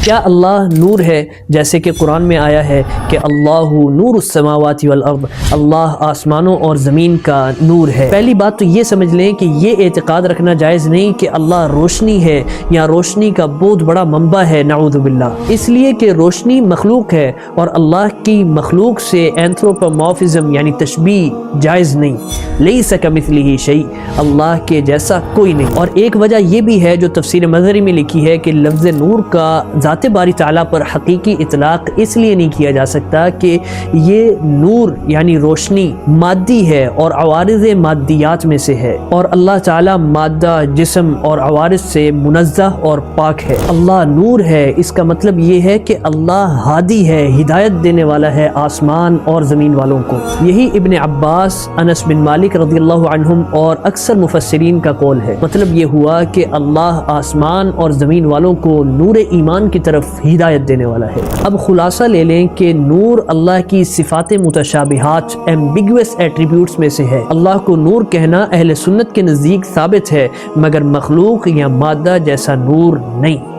کیا اللہ نور ہے؟ جیسے کہ قرآن میں آیا ہے کہ اللہ نور السماوات والارض، اللہ آسمانوں اور زمین کا نور ہے۔ پہلی بات تو یہ سمجھ لیں کہ یہ اعتقاد رکھنا جائز نہیں کہ اللہ روشنی ہے یا روشنی کا بہت بڑا منبع ہے، نعوذ باللہ، اس لیے کہ روشنی مخلوق ہے اور اللہ کی مخلوق سے اینتھروپومورفزم یعنی تشبیہ جائز نہیں۔ لیس کمثلہ شیء، اللہ کے جیسا کوئی نہیں۔ اور ایک وجہ یہ بھی ہے جو تفسیر مظہری میں لکھی ہے کہ لفظ نور کا ذات باری تعالیٰ پر حقیقی اطلاق اس لیے نہیں کیا جا سکتا کہ یہ نور یعنی روشنی مادی ہے اور عوارض مادیات میں سے ہے، اور اللہ تعالیٰ مادہ، جسم اور عوارض سے منزہ اور پاک ہے۔ اللہ نور ہے، اس کا مطلب یہ ہے کہ اللہ ہادی ہے، ہدایت دینے والا ہے آسمان اور زمین والوں کو۔ یہی ابن عباس، انس بن مالک رضی اللہ عنہم اور اکثر مفسرین کا قول ہے۔ مطلب یہ ہوا کہ اللہ آسمان اور زمین والوں کو نور ایمان کی طرف ہدایت دینے والا ہے۔ اب خلاصہ لے لیں کہ نور اللہ کی صفات متشابہات ایمبیگوس ایٹریبیوٹس میں سے ہے۔ اللہ کو نور کہنا اہل سنت کے نزدیک ثابت ہے، مگر مخلوق یا مادہ جیسا نور نہیں۔